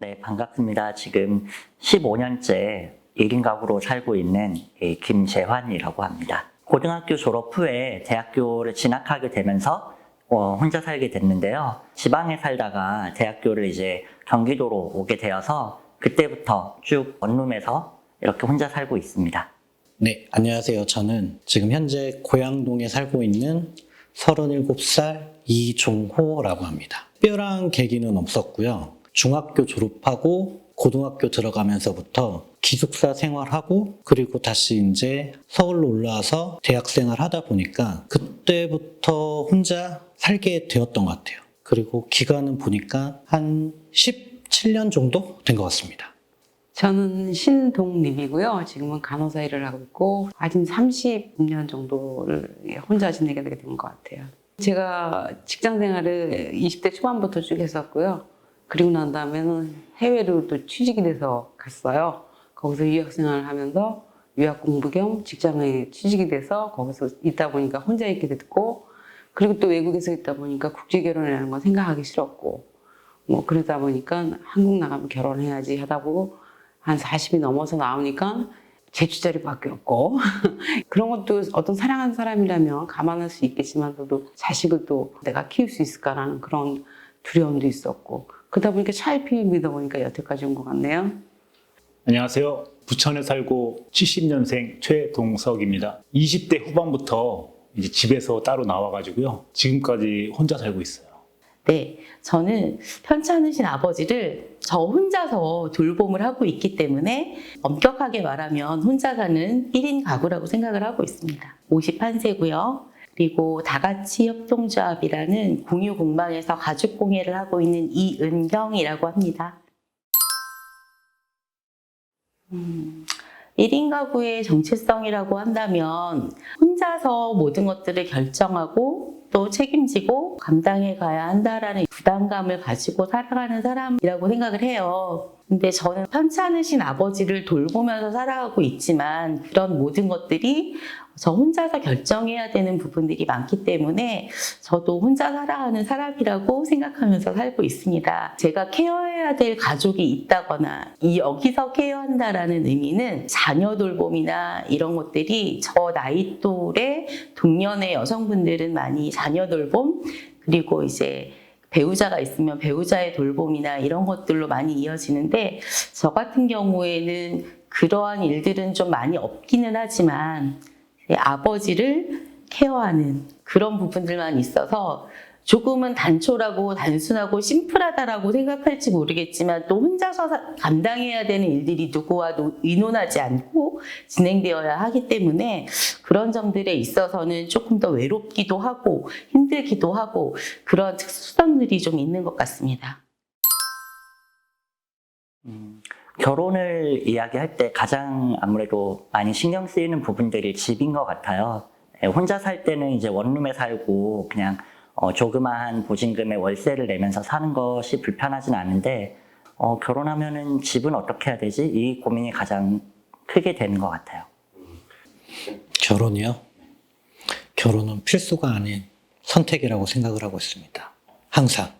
네, 반갑습니다. 지금 15년째 1인 가구로 살고 있는 김재환이라고 합니다. 고등학교 졸업 후에 대학교를 진학하게 되면서 혼자 살게 됐는데요. 지방에 살다가 대학교를 이제 경기도로 오게 되어서 그때부터 쭉 원룸에서 이렇게 혼자 살고 있습니다. 네, 안녕하세요. 저는 지금 현재 고양동에 살고 있는 37살 이종호라고 합니다. 특별한 계기는 없었고요. 중학교 졸업하고 고등학교 들어가면서부터 기숙사 생활하고 그리고 다시 이제 서울로 올라와서 대학 생활하다 보니까 그때부터 혼자 살게 되었던 것 같아요. 그리고 기간은 보니까 한 17년 정도 된 것 같습니다. 저는 신동림이고요. 지금은 간호사 일을 하고 있고 아직 30년 정도를 혼자 지내게 된 것 같아요. 제가 직장 생활을 20대 초반부터 쭉 했었고요. 그리고 난 다음에는 해외로 또 취직이 돼서 갔어요. 거기서 유학 생활을 하면서 유학 공부 겸 직장에 취직이 돼서 거기서 있다 보니까 혼자 있게 됐고, 그리고 또 외국에서 있다 보니까 국제 결혼이라는 건 생각하기 싫었고, 그러다 보니까 한국 나가면 결혼해야지 하다 보고 한 40이 넘어서 나오니까 재취자리 바뀌었고 그런 것도 어떤 사랑하는 사람이라면 감안할 수 있겠지만서도 자식을 또 내가 키울 수 있을까라는 그런 두려움도 있었고, 그러다 보니까 차일피일 믿어 보니까 여태까지 온 것 같네요. 안녕하세요. 부천에 살고 70년생 최동석입니다. 20대 후반부터 이제 집에서 따로 나와가지고요. 지금까지 혼자 살고 있어요. 네, 저는 편찮으신 아버지를 저 혼자서 돌봄을 하고 있기 때문에 엄격하게 말하면 혼자 사는 1인 가구라고 생각을 하고 있습니다. 51세고요. 그리고 다같이 협동조합이라는 공유 공방에서 가죽 공예를 하고 있는 이은경이라고 합니다. 1인 가구의 정체성이라고 한다면 혼자서 모든 것들을 결정하고 또 책임지고 감당해 가야 한다라는 부담감을 가지고 살아가는 사람이라고 생각을 해요. 근데 저는 편찮으신 아버지를 돌보면서 살아가고 있지만 그런 모든 것들이 저 혼자서 결정해야 되는 부분들이 많기 때문에 저도 혼자 살아가는 사람이라고 생각하면서 살고 있습니다. 제가 케어해야 될 가족이 있다거나 여기서 케어한다라는 의미는 자녀 돌봄이나 이런 것들이 저 나이 또래 동년의 여성분들은 많이 자녀 돌봄, 그리고 이제 배우자가 있으면 배우자의 돌봄이나 이런 것들로 많이 이어지는데, 저 같은 경우에는 그러한 일들은 좀 많이 없기는 하지만 아버지를 케어하는 그런 부분들만 있어서 조금은 단촐하고 단순하고 심플하다라고 생각할지 모르겠지만 또 혼자서 감당해야 되는 일들이 누구와도 의논하지 않고 진행되어야 하기 때문에 그런 점들에 있어서는 조금 더 외롭기도 하고 힘들기도 하고 그런 특수성들이 좀 있는 것 같습니다. 결혼을 이야기할 때 가장 아무래도 많이 신경 쓰이는 부분들이 집인 것 같아요. 혼자 살 때는 이제 원룸에 살고 그냥 조그마한 보증금에 월세를 내면서 사는 것이 불편하진 않은데 결혼하면은 집은 어떻게 해야 되지? 이 고민이 가장 크게 되는 것 같아요. 결혼이요? 결혼은 필수가 아닌 선택이라고 생각을 하고 있습니다. 항상.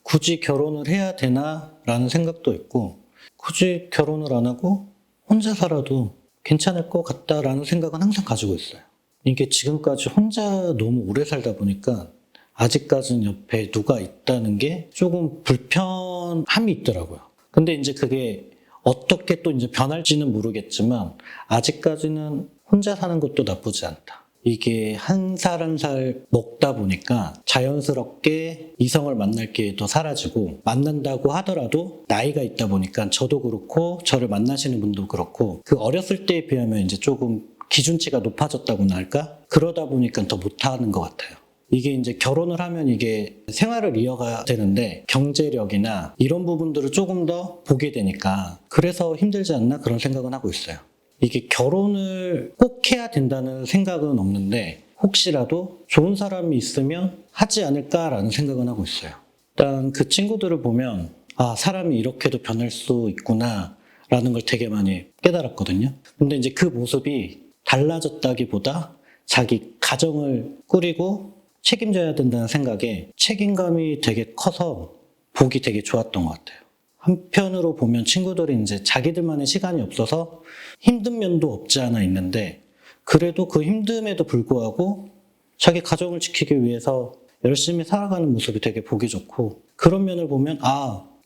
굳이 결혼을 해야 되나? 라는 생각도 있고, 굳이 결혼을 안 하고 혼자 살아도 괜찮을 것 같다라는 생각은 항상 가지고 있어요. 이게 지금까지 혼자 너무 오래 살다 보니까 아직까지는 옆에 누가 있다는 게 조금 불편함이 있더라고요. 근데 이제 그게 어떻게 또 이제 변할지는 모르겠지만 아직까지는 혼자 사는 것도 나쁘지 않다. 이게 한 살 한 살 먹다 보니까 자연스럽게 이성을 만날 기회도 사라지고, 만난다고 하더라도 나이가 있다 보니까 저도 그렇고 저를 만나시는 분도 그렇고 그 어렸을 때에 비하면 이제 조금 기준치가 높아졌다고나 할까? 그러다 보니까 더 못하는 것 같아요. 이게 이제 결혼을 하면 이게 생활을 이어가야 되는데 경제력이나 이런 부분들을 조금 더 보게 되니까 그래서 힘들지 않나 그런 생각은 하고 있어요. 이게 결혼을 꼭 해야 된다는 생각은 없는데 혹시라도 좋은 사람이 있으면 하지 않을까라는 생각은 하고 있어요. 일단 그 친구들을 보면 사람이 이렇게도 변할 수 있구나 라는 걸 되게 많이 깨달았거든요. 근데 이제 그 모습이 달라졌다기보다 자기 가정을 꾸리고 책임져야 된다는 생각에 책임감이 되게 커서 보기 되게 좋았던 것 같아요. 한편으로 보면 친구들이 이제 자기들만의 시간이 없어서 힘든 면도 없지 않아 있는데 그래도 그 힘듦에도 불구하고 자기 가정을 지키기 위해서 열심히 살아가는 모습이 되게 보기 좋고 그런 면을 보면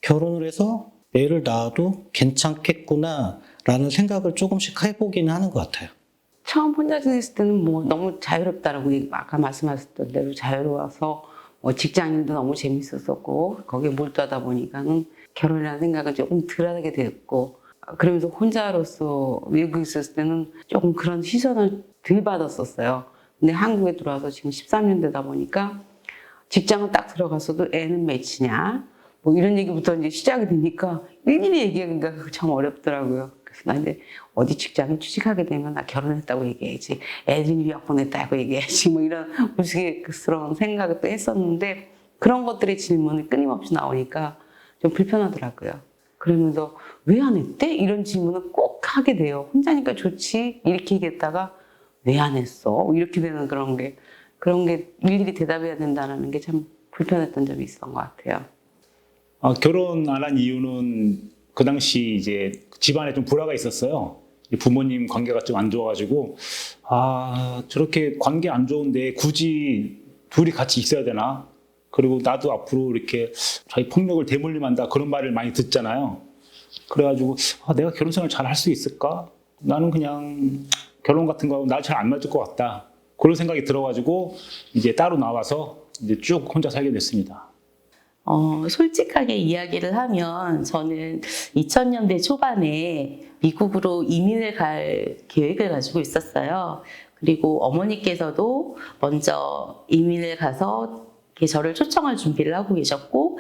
결혼을 해서 애를 낳아도 괜찮겠구나 라는 생각을 조금씩 해보기는 하는 것 같아요. 처음 혼자 지냈을 때는 뭐 너무 자유롭다라고 아까 말씀하셨던 대로 자유로워서 직장인도 너무 재밌었었고 거기에 몰두하다 보니까는 결혼이라는 생각은 조금 덜 하게 됐고 그러면서 혼자로서 외국에 있었을 때는 조금 그런 시선을 덜 받았었어요. 근데 한국에 들어와서 지금 13년 되다 보니까 직장을 딱 들어가서도 애는 몇이냐 뭐 이런 얘기부터 이제 시작이 되니까 일일이 얘기하기가 참 어렵더라고요. 그래서 나 이제 어디 직장에 취직하게 되면 나 결혼했다고 얘기해야지, 애들이 유학 보냈다고 얘기해야지, 뭐 이런 우스갯스러운 생각을 또 했었는데 그런 것들의 질문이 끊임없이 나오니까 좀 불편하더라고요. 그러면서 왜 안 했대? 이런 질문을 꼭 하게 돼요. 혼자니까 좋지 이렇게 얘기했다가 왜 안 했어? 이렇게 되는 그런 게 일일이 대답해야 된다는 게 참 불편했던 점이 있었던 것 같아요. 결혼 안 한 이유는 그 당시 이제 집안에 좀 불화가 있었어요. 부모님 관계가 좀 안 좋아가지고 저렇게 관계 안 좋은데 굳이 둘이 같이 있어야 되나? 그리고 나도 앞으로 이렇게 자기 폭력을 대물림한다 그런 말을 많이 듣잖아요. 그래가지고 내가 결혼 생활 잘 할 수 있을까? 나는 그냥 결혼 같은 거 나 잘 안 맞을 것 같다. 그런 생각이 들어가지고 이제 따로 나와서 이제 쭉 혼자 살게 됐습니다. 솔직하게 이야기를 하면 저는 2000년대 초반에 미국으로 이민을 갈 계획을 가지고 있었어요. 그리고 어머니께서도 먼저 이민을 가서 이렇게 저를 초청할 준비를 하고 계셨고,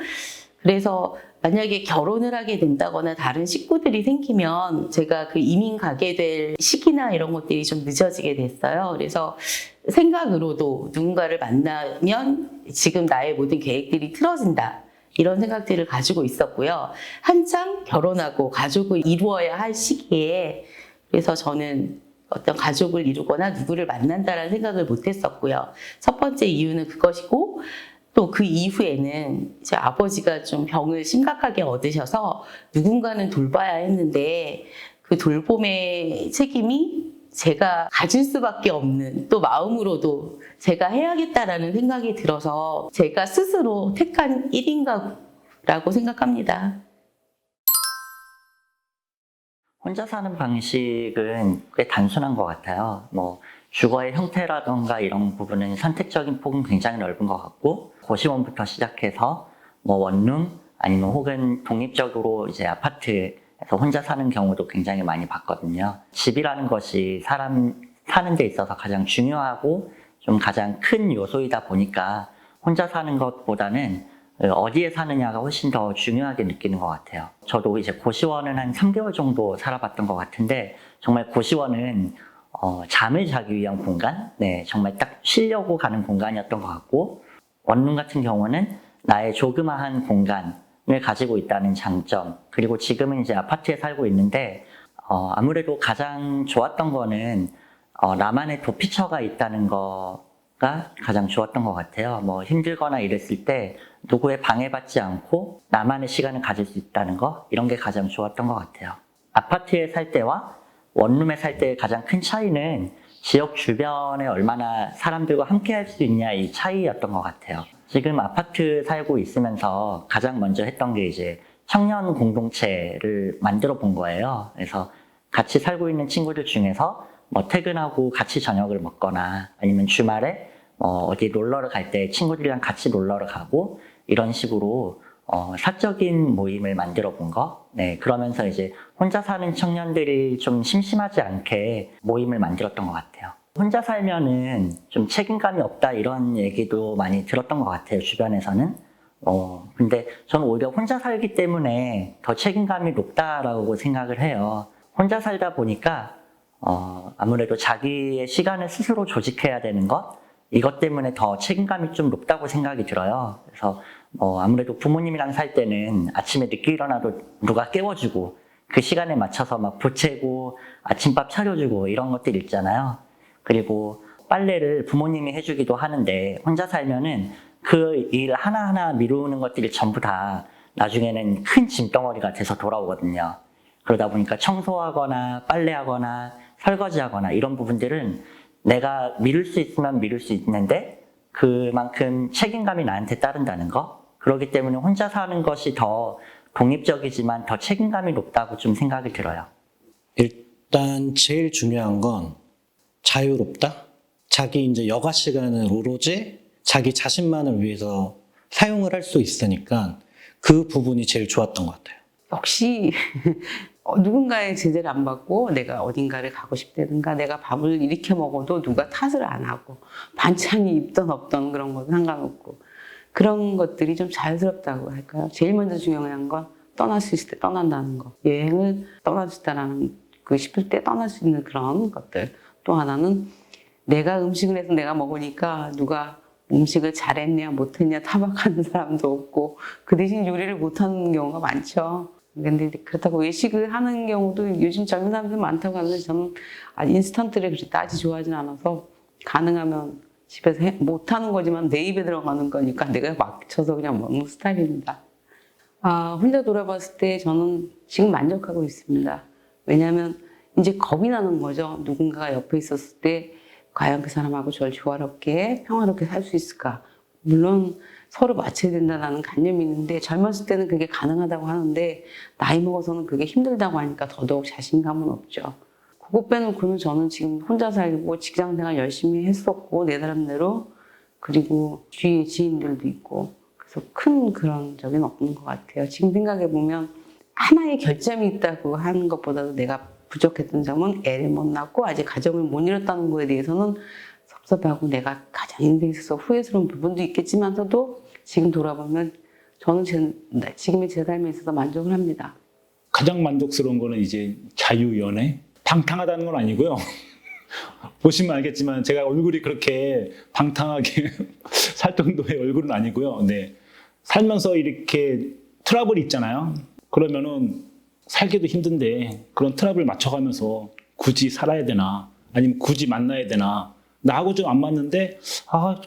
그래서 만약에 결혼을 하게 된다거나 다른 식구들이 생기면 제가 그 이민 가게 될 시기나 이런 것들이 좀 늦어지게 됐어요. 그래서 생각으로도 누군가를 만나면 지금 나의 모든 계획들이 틀어진다. 이런 생각들을 가지고 있었고요. 한창 결혼하고 가족을 이루어야 할 시기에 그래서 저는 어떤 가족을 이루거나 누구를 만난다라는 생각을 못 했었고요. 첫 번째 이유는 그것이고 또 그 이후에는 이제 아버지가 좀 병을 심각하게 얻으셔서 누군가는 돌봐야 했는데 그 돌봄의 책임이 제가 가질 수밖에 없는 또 마음으로도 제가 해야겠다라는 생각이 들어서 제가 스스로 택한 1인 가구라고 생각합니다. 혼자 사는 방식은 꽤 단순한 것 같아요. 뭐 주거의 형태라던가 이런 부분은 선택적인 폭은 굉장히 넓은 것 같고 고시원부터 시작해서 뭐 원룸 아니면 혹은 독립적으로 이제 아파트에서 혼자 사는 경우도 굉장히 많이 봤거든요. 집이라는 것이 사람 사는 데 있어서 가장 중요하고 좀 가장 큰 요소이다 보니까 혼자 사는 것보다는 어디에 사느냐가 훨씬 더 중요하게 느끼는 것 같아요. 저도 이제 고시원은 한 3개월 정도 살아봤던 것 같은데 정말 고시원은 잠을 자기 위한 공간? 네, 정말 딱 쉬려고 가는 공간이었던 것 같고 원룸 같은 경우는 나의 조그마한 공간을 가지고 있다는 장점 그리고 지금은 이제 아파트에 살고 있는데 아무래도 가장 좋았던 거는 나만의 도피처가 있다는 거가 가장 좋았던 것 같아요. 뭐 힘들거나 이랬을 때 누구의 방해받지 않고 나만의 시간을 가질 수 있다는 거 이런 게 가장 좋았던 것 같아요. 아파트에 살 때와 원룸에 살 때의 가장 큰 차이는 지역 주변에 얼마나 사람들과 함께 할 수 있냐 이 차이였던 것 같아요. 지금 아파트 살고 있으면서 가장 먼저 했던 게 이제 청년 공동체를 만들어 본 거예요. 그래서 같이 살고 있는 친구들 중에서 뭐 퇴근하고 같이 저녁을 먹거나 아니면 주말에 어디 놀러를 갈 때 친구들이랑 같이 놀러를 가고 이런 식으로 사적인 모임을 만들어 본 거. 네, 그러면서 이제 혼자 사는 청년들이 좀 심심하지 않게 모임을 만들었던 것 같아요. 혼자 살면은 좀 책임감이 없다 이런 얘기도 많이 들었던 것 같아요, 주변에서는. 근데 저는 오히려 혼자 살기 때문에 더 책임감이 높다라고 생각을 해요. 혼자 살다 보니까 아무래도 자기의 시간을 스스로 조직해야 되는 것, 이것 때문에 더 책임감이 좀 높다고 생각이 들어요. 그래서 아무래도 부모님이랑 살 때는 아침에 늦게 일어나도 누가 깨워주고 그 시간에 맞춰서 막 보채고 아침밥 차려주고 이런 것들 있잖아요. 그리고 빨래를 부모님이 해주기도 하는데 혼자 살면은 그 일 하나하나 미루는 것들이 전부 다 나중에는 큰 짐덩어리가 돼서 돌아오거든요. 그러다 보니까 청소하거나 빨래하거나 설거지하거나 이런 부분들은 내가 미룰 수 있으면 미룰 수 있는데 그만큼 책임감이 나한테 따른다는 거. 그렇기 때문에 혼자 사는 것이 더 독립적이지만 더 책임감이 높다고 좀 생각이 들어요. 일단 제일 중요한 건 자유롭다. 자기 이제 여가 시간을 오로지 자기 자신만을 위해서 사용을 할 수 있으니까 그 부분이 제일 좋았던 것 같아요. 역시 누군가의 제재를 안 받고 내가 어딘가를 가고 싶다든가 내가 밥을 이렇게 먹어도 누가 탓을 안 하고 반찬이 있던 없던 그런 거 상관없고 그런 것들이 좀 자연스럽다고 할까요? 제일 먼저 중요한 건 떠날 수 있을 때 떠난다는 거. 여행을 떠날 수 있다라는 그 싶을 때 떠날 수 있는 그런 것들. 또 하나는 내가 음식을 해서 내가 먹으니까 누가 음식을 잘했냐 못했냐 타박하는 사람도 없고 그 대신 요리를 못하는 경우가 많죠. 근데 그렇다고 외식을 하는 경우도 요즘 젊은 사람들 많다고 하는데 저는 인스턴트를 그렇게 따지 좋아하진 않아서 가능하면 집에서 못하는 거지만 내 입에 들어가는 거니까 내가 맞춰서 그냥 먹는 스타일입니다. 혼자 돌아봤을 때 저는 지금 만족하고 있습니다. 왜냐하면 이제 겁이 나는 거죠. 누군가가 옆에 있었을 때 과연 그 사람하고 저를 조화롭게 평화롭게 살 수 있을까. 물론 서로 맞춰야 된다는 관념이 있는데 젊었을 때는 그게 가능하다고 하는데 나이 먹어서는 그게 힘들다고 하니까 더더욱 자신감은 없죠. 그거 빼놓고는 저는 지금 혼자 살고 직장생활 열심히 했었고 내 나름대로 그리고 주위에 지인들도 있고 그래서 큰 그런 적은 없는 것 같아요. 지금 생각해보면 하나의 결점이 있다고 하는 것보다도 내가 부족했던 점은 애를 못 낳고 아직 가정을 못 이뤘다는 거에 대해서는 섭섭하고 내가 가장 인생에 있어서 후회스러운 부분도 있겠지만서도 지금 돌아보면 저는 지금의 제 삶에 있어서 만족을 합니다. 가장 만족스러운 거는 이제 자유연애? 방탕하다는 건 아니고요. 보시면 알겠지만 제가 얼굴이 그렇게 방탕하게 살 정도의 얼굴은 아니고요. 네. 살면서 이렇게 트러블이 있잖아요. 그러면은 살기도 힘든데 그런 트러블 맞춰가면서 굳이 살아야 되나 아니면 굳이 만나야 되나 나하고 좀 안 맞는데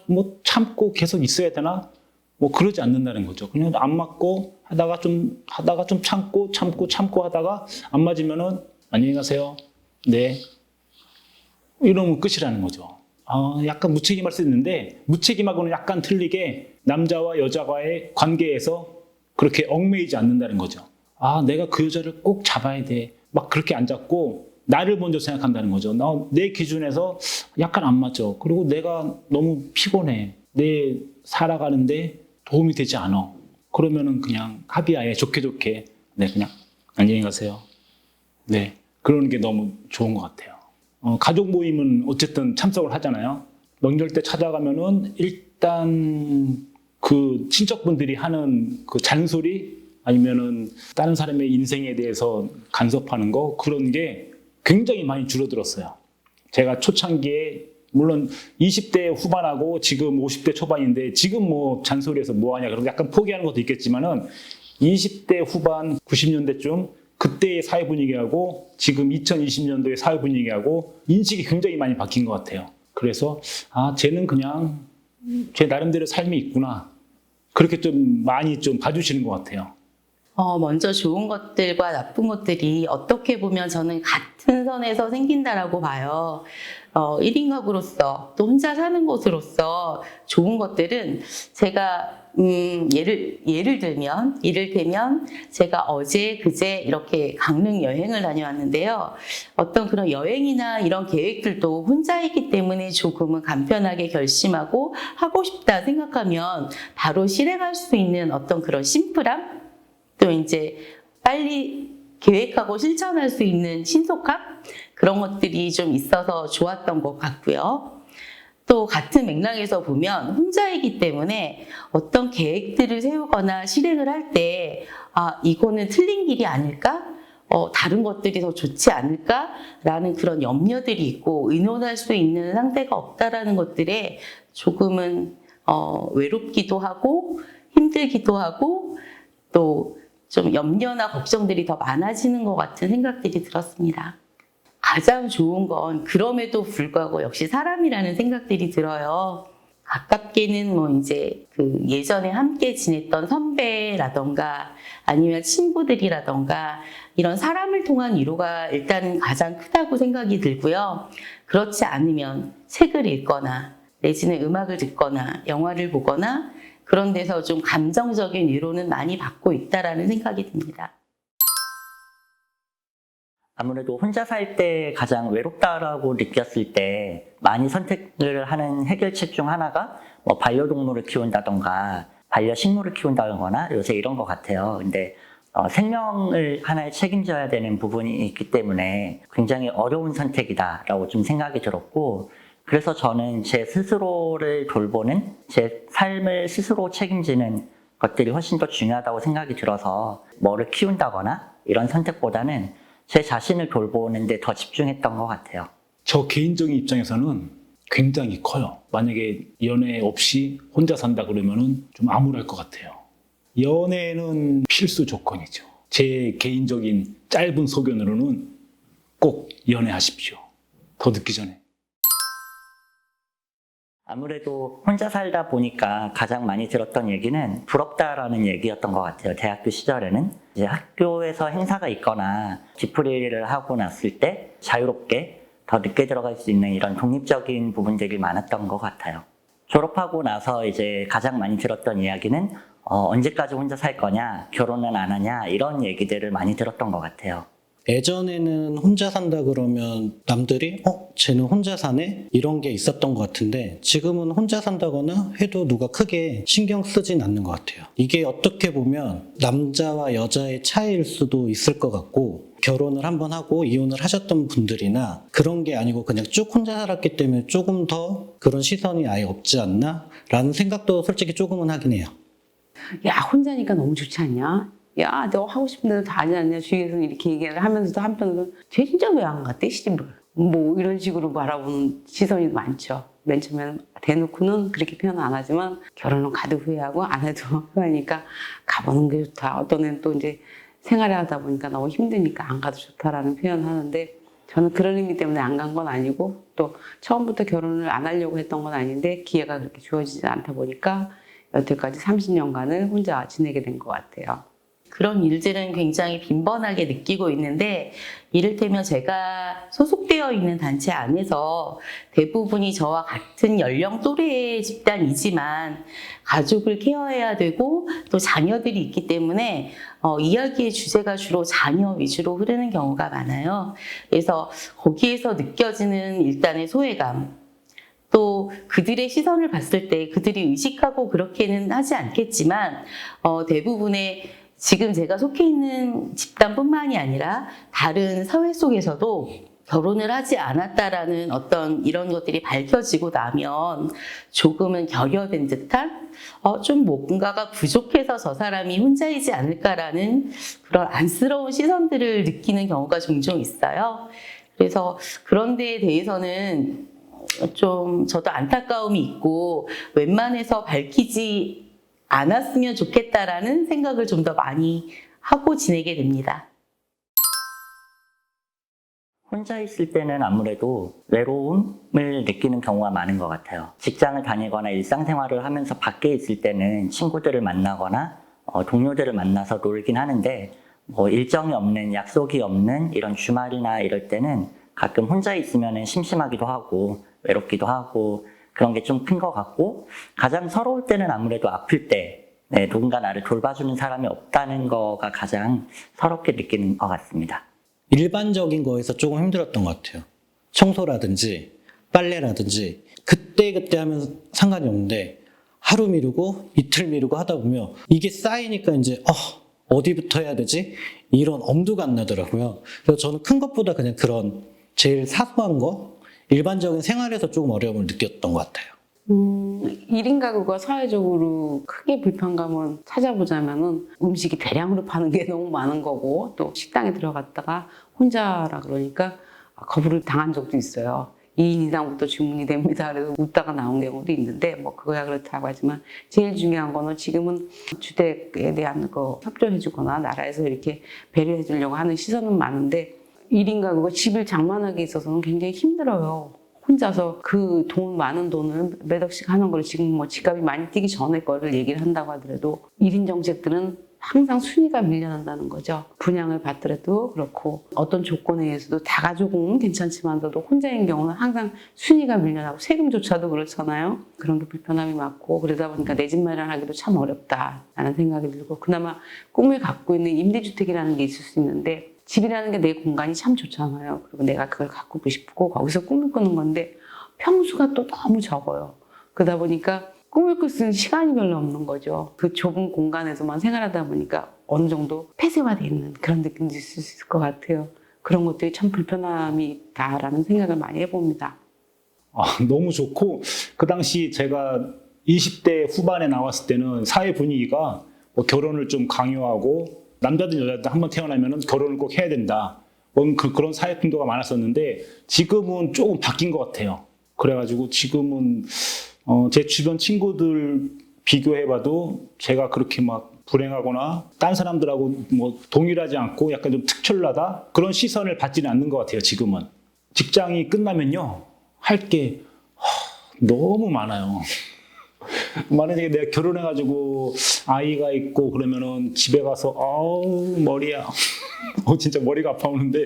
뭐 참고 계속 있어야 되나 뭐 그러지 않는다는 거죠. 그냥 안 맞고 하다가 좀 참고 하다가 안 맞으면은 안녕히 가세요. 네. 이러면 끝이라는 거죠. 약간 무책임할 수 있는데 무책임하고는 약간 틀리게 남자와 여자와의 관계에서 그렇게 얽매이지 않는다는 거죠. 내가 그 여자를 꼭 잡아야 돼. 막 그렇게 안 잡고 나를 먼저 생각한다는 거죠. 내 기준에서 약간 안 맞아. 그리고 내가 너무 피곤해. 내 살아가는데 도움이 되지 않아. 그러면은 그냥 합의하에 좋게 네, 그냥 안녕히 가세요. 네. 그러는 게 너무 좋은 것 같아요. 가족 모임은 어쨌든 참석을 하잖아요. 명절 때 찾아가면은 일단 그 친척분들이 하는 그 잔소리 아니면은 다른 사람의 인생에 대해서 간섭하는 거 그런 게 굉장히 많이 줄어들었어요. 제가 초창기에 물론 20대 후반하고 지금 50대 초반인데 지금 뭐 잔소리해서 뭐 하냐 그런 약간 포기하는 것도 있겠지만은 20대 후반 90년대쯤 그때의 사회 분위기하고 지금 2020년도의 사회 분위기하고 인식이 굉장히 많이 바뀐 것 같아요. 그래서 쟤는 그냥 제 나름대로 삶이 있구나. 그렇게 좀 많이 좀 봐주시는 것 같아요. 먼저 좋은 것들과 나쁜 것들이 어떻게 보면 저는 같은 선에서 생긴다라고 봐요. 1인 가구로서 또 혼자 사는 곳으로서 좋은 것들은 제가 예를 들면 제가 어제 그제 이렇게 강릉 여행을 다녀왔는데요. 어떤 그런 여행이나 이런 계획들도 혼자이기 때문에 조금은 간편하게 결심하고 하고 싶다 생각하면 바로 실행할 수 있는 어떤 그런 심플함 또 이제 빨리 계획하고 실천할 수 있는 신속함 그런 것들이 좀 있어서 좋았던 것 같고요. 또 같은 맥락에서 보면 혼자이기 때문에 어떤 계획들을 세우거나 실행을 할 때 이거는 틀린 길이 아닐까? 다른 것들이 더 좋지 않을까라는 그런 염려들이 있고 의논할 수 있는 상대가 없다라는 것들에 조금은 외롭기도 하고 힘들기도 하고 또 좀 염려나 걱정들이 더 많아지는 것 같은 생각들이 들었습니다. 가장 좋은 건 그럼에도 불구하고 역시 사람이라는 생각들이 들어요. 가깝게는 뭐 이제 그 예전에 함께 지냈던 선배라던가 아니면 친구들이라던가 이런 사람을 통한 위로가 일단 가장 크다고 생각이 들고요. 그렇지 않으면 책을 읽거나 내지는 음악을 듣거나 영화를 보거나 그런 데서 좀 감정적인 위로는 많이 받고 있다라는 생각이 듭니다. 아무래도 혼자 살 때 가장 외롭다라고 느꼈을 때 많이 선택을 하는 해결책 중 하나가 뭐 반려동물을 키운다던가 반려식물을 키운다거나 요새 이런 것 같아요. 근데 생명을 하나에 책임져야 되는 부분이 있기 때문에 굉장히 어려운 선택이다라고 좀 생각이 들었고, 그래서 저는 제 스스로를 돌보는, 제 삶을 스스로 책임지는 것들이 훨씬 더 중요하다고 생각이 들어서 뭐를 키운다거나 이런 선택보다는 제 자신을 돌보는 데 더 집중했던 것 같아요. 저 개인적인 입장에서는 굉장히 커요. 만약에 연애 없이 혼자 산다 그러면은 좀 암울할 것 같아요. 연애는 필수 조건이죠. 제 개인적인 짧은 소견으로는 꼭 연애하십시오. 더 늦기 전에. 아무래도 혼자 살다 보니까 가장 많이 들었던 얘기는 부럽다라는 얘기였던 것 같아요. 대학교 시절에는 이제 학교에서 행사가 있거나 뒤풀이를 하고 났을 때 자유롭게 더 늦게 들어갈 수 있는 이런 독립적인 부분들이 많았던 것 같아요. 졸업하고 나서 이제 가장 많이 들었던 이야기는 언제까지 혼자 살 거냐, 결혼은 안 하냐, 이런 얘기들을 많이 들었던 것 같아요. 예전에는 혼자 산다 그러면 남들이 쟤는 혼자 사네? 이런 게 있었던 것 같은데 지금은 혼자 산다거나 해도 누가 크게 신경 쓰진 않는 것 같아요. 이게 어떻게 보면 남자와 여자의 차이일 수도 있을 것 같고, 결혼을 한번 하고 이혼을 하셨던 분들이나 그런 게 아니고 그냥 쭉 혼자 살았기 때문에 조금 더 그런 시선이 아예 없지 않나? 라는 생각도 솔직히 조금은 하긴 해요. 야, 혼자니까 너무 좋지 않냐? 야, 너 하고 싶은 대로 다 하지 않냐? 주위에서는 이렇게 얘기를 하면서도 한편으로는 쟤 진짜 왜 안 갔대? 시집을. 뭐 이런 식으로 바라보는 시선이 많죠. 맨 처음에는 대놓고는 그렇게 표현 안 하지만 결혼은 가도 후회하고 안 해도 후회하니까 가보는 게 좋다. 어떤 애는 또 이제 생활을 하다 보니까 너무 힘드니까 안 가도 좋다라는 표현을 하는데, 저는 그런 의미 때문에 안 간 건 아니고 또 처음부터 결혼을 안 하려고 했던 건 아닌데 기회가 그렇게 주어지지 않다 보니까 여태까지 30년간을 혼자 지내게 된 것 같아요. 그런 일들은 굉장히 빈번하게 느끼고 있는데, 이를테면 제가 소속되어 있는 단체 안에서 대부분이 저와 같은 연령 또래의 집단이지만 가족을 케어해야 되고 또 자녀들이 있기 때문에 이야기의 주제가 주로 자녀 위주로 흐르는 경우가 많아요. 그래서 거기에서 느껴지는 일단의 소외감, 또 그들의 시선을 봤을 때 그들이 의식하고 그렇게는 하지 않겠지만 대부분의 지금 제가 속해 있는 집단뿐만이 아니라 다른 사회 속에서도 결혼을 하지 않았다라는 어떤 이런 것들이 밝혀지고 나면 조금은 결여된 듯한 좀 뭔가가 부족해서 저 사람이 혼자이지 않을까라는 그런 안쓰러운 시선들을 느끼는 경우가 종종 있어요. 그래서 그런 데에 대해서는 좀 저도 안타까움이 있고 웬만해서 밝히지 않았으면 좋겠다라는 생각을 좀 더 많이 하고 지내게 됩니다. 혼자 있을 때는 아무래도 외로움을 느끼는 경우가 많은 것 같아요. 직장을 다니거나 일상생활을 하면서 밖에 있을 때는 친구들을 만나거나 동료들을 만나서 놀긴 하는데, 뭐 일정이 없는, 약속이 없는 이런 주말이나 이럴 때는 가끔 혼자 있으면 심심하기도 하고 외롭기도 하고 그런 게 좀 큰 것 같고, 가장 서러울 때는 아무래도 아플 때 누군가 나를 돌봐주는 사람이 없다는 거가 가장 서럽게 느끼는 것 같습니다. 일반적인 거에서 조금 힘들었던 것 같아요. 청소라든지 빨래라든지 그때 하면 상관이 없는데 하루 미루고 이틀 미루고 하다 보면 이게 쌓이니까 이제 어디부터 해야 되지? 이런 엄두가 안 나더라고요. 그래서 저는 큰 것보다 그냥 그런 제일 사소한 거, 일반적인 생활에서 조금 어려움을 느꼈던 것 같아요. 1인 가구가 사회적으로 크게 불편감을 찾아보자면은 음식이 대량으로 파는 게 너무 많은 거고, 또 식당에 들어갔다가 혼자라 그러니까 거부를 당한 적도 있어요. 2인 이상부터 주문이 됩니다. 그래서 웃다가 나온 경우도 있는데, 뭐 그거야 그렇다고 하지만 제일 중요한 거는 지금은 주택에 대한 거 협조해주거나 나라에서 이렇게 배려해주려고 하는 시선은 많은데, 1인 가구가 집을 장만하기 있어서는 굉장히 힘들어요. 혼자서 그 돈 많은 돈을 몇 억씩 하는 걸 지금 뭐 집값이 많이 뛰기 전에 거를 얘기를 한다고 하더라도 1인 정책들은 항상 순위가 밀려난다는 거죠. 분양을 받더라도 그렇고 어떤 조건에 의해서도 다 가족은 괜찮지만서도 혼자인 경우는 항상 순위가 밀려나고 세금조차도 그렇잖아요. 그런 게 불편함이 많고 그러다 보니까 내 집 마련하기도 참 어렵다라는 생각이 들고 그나마 꿈을 갖고 있는 임대주택이라는 게 있을 수 있는데 집이라는 게 내 공간이 참 좋잖아요. 그리고 내가 그걸 가꾸고 싶고 거기서 꿈을 꾸는 건데 평수가 또 너무 적어요. 그러다 보니까 꿈을 꿀 수 있는 시간이 별로 없는 거죠. 그 좁은 공간에서만 생활하다 보니까 어느 정도 폐쇄화되어 있는 그런 느낌도 있을 수 있을 것 같아요. 그런 것들이 참 불편함이 있다라는 생각을 많이 해봅니다. 너무 좋고 그 당시 제가 20대 후반에 나왔을 때는 사회 분위기가 뭐 결혼을 좀 강요하고 남자든 여자든 한번 태어나면 결혼을 꼭 해야 된다. 그런 사회 풍토가 많았었는데 지금은 조금 바뀐 것 같아요. 그래가지고 지금은 제 주변 친구들 비교해봐도 제가 그렇게 막 불행하거나 딴 사람들하고 뭐 동일하지 않고 약간 좀 특출나다 그런 시선을 받지는 않는 것 같아요. 지금은 직장이 끝나면요 할 게 너무 많아요. 만약에 내가 결혼해가지고 아이가 있고 그러면은 집에 가서 머리야 진짜 머리가 아파오는데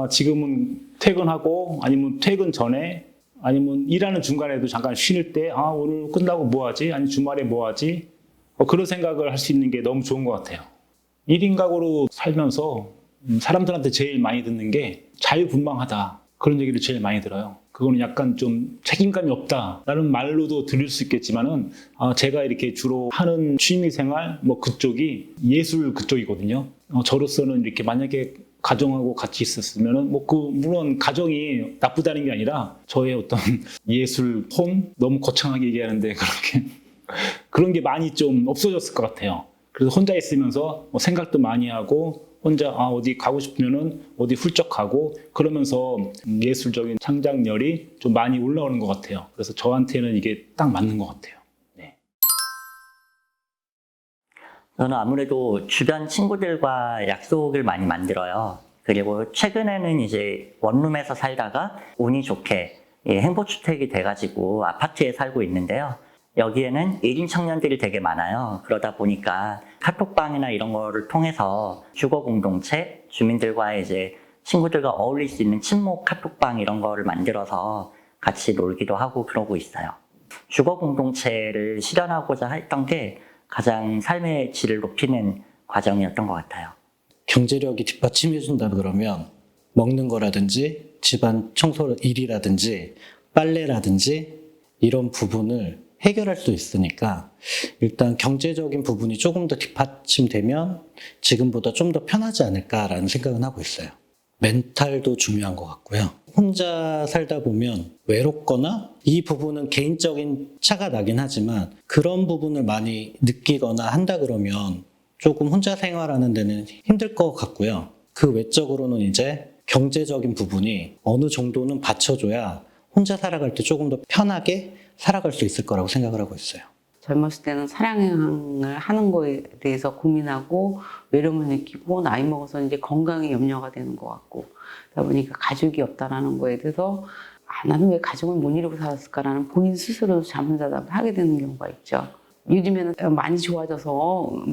지금은 퇴근하고 아니면 퇴근 전에 아니면 일하는 중간에도 잠깐 쉴 때 오늘 끝나고 뭐 하지? 아니 주말에 뭐 하지? 그런 생각을 할 수 있는 게 너무 좋은 것 같아요. 1인 가구로 살면서 사람들한테 제일 많이 듣는 게 자유분방하다. 그런 얘기를 제일 많이 들어요. 그거는 약간 좀 책임감이 없다라는 말로도 들을 수 있겠지만은 제가 이렇게 주로 하는 취미생활 뭐 그쪽이 예술 그쪽이거든요. 저로서는 이렇게 만약에 가정하고 같이 있었으면은 물론 가정이 나쁘다는 게 아니라 저의 어떤 예술 폼 너무 거창하게 얘기하는데 그렇게 그런 게 많이 좀 없어졌을 것 같아요. 그래서 혼자 있으면서 생각도 많이 하고 혼자 어디 가고 싶으면은 어디 훌쩍 가고 그러면서 예술적인 창작열이 좀 많이 올라오는 것 같아요. 그래서 저한테는 이게 딱 맞는 것 같아요. 네. 저는 아무래도 주변 친구들과 약속을 많이 만들어요. 그리고 최근에는 이제 원룸에서 살다가 운이 좋게 행복주택이 돼가지고 아파트에 살고 있는데요. 여기에는 1인 청년들이 되게 많아요. 그러다 보니까 카톡방이나 이런 거를 통해서 주거 공동체, 주민들과 이제 친구들과 어울릴 수 있는 친목 카톡방 이런 거를 만들어서 같이 놀기도 하고 그러고 있어요. 주거 공동체를 실현하고자 했던 게 가장 삶의 질을 높이는 과정이었던 것 같아요. 경제력이 뒷받침해준다 그러면 먹는 거라든지 집안 청소 일이라든지 빨래라든지 이런 부분을 해결할 수 있으니까 일단 경제적인 부분이 조금 더 뒷받침되면 지금보다 좀 더 편하지 않을까라는 생각은 하고 있어요. 멘탈도 중요한 것 같고요. 혼자 살다 보면 외롭거나 이 부분은 개인적인 차가 나긴 하지만 그런 부분을 많이 느끼거나 한다 그러면 조금 혼자 생활하는 데는 힘들 것 같고요. 그 외적으로는 이제 경제적인 부분이 어느 정도는 받쳐줘야 혼자 살아갈 때 조금 더 편하게 살아갈 수 있을 거라고 생각을 하고 있어요. 젊었을 때는 사랑을 하는 거에 대해서 고민하고 외로움을 느끼고 나이 먹어서 이제 건강에 염려가 되는 것 같고 그러다 보니까 가족이 없다라는 거에 대해서 나는 왜 가족을 못 이루고 살았을까라는 본인 스스로도 자문자답을 하게 되는 경우가 있죠. 요즘에는 많이 좋아져서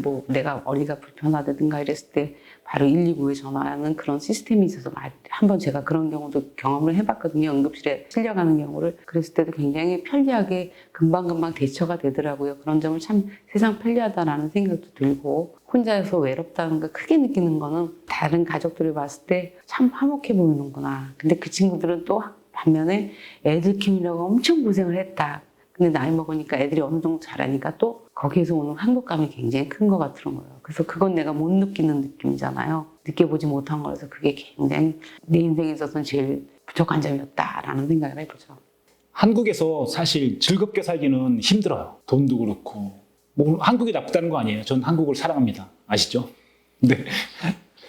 뭐 내가 어디가 불편하다든가 이랬을 때 바로 119에 전화하는 그런 시스템이 있어서 한번 제가 그런 경우도 경험을 해봤거든요. 응급실에 실려가는 경우를. 그랬을 때도 굉장히 편리하게 금방금방 대처가 되더라고요. 그런 점을 참 세상 편리하다라는 생각도 들고 혼자서 외롭다는 걸 크게 느끼는 거는 다른 가족들을 봤을 때 참 화목해 보이는구나. 근데 그 친구들은 또 반면에 애들 키우려고 엄청 고생을 했다. 근데 나이 먹으니까 애들이 어느 정도 자라니까 또 거기에서 오는 행복감이 굉장히 큰 것 같은 거예요. 그래서 그건 내가 못 느끼는 느낌이잖아요. 느껴보지 못한 거라서 그게 굉장히 내 인생에 있어서는 제일 부족한 점이었다라는 생각을 해보죠. 한국에서 사실 즐겁게 살기는 힘들어요. 돈도 그렇고. 뭐 한국이 나쁘다는 거 아니에요. 전 한국을 사랑합니다. 아시죠? 네.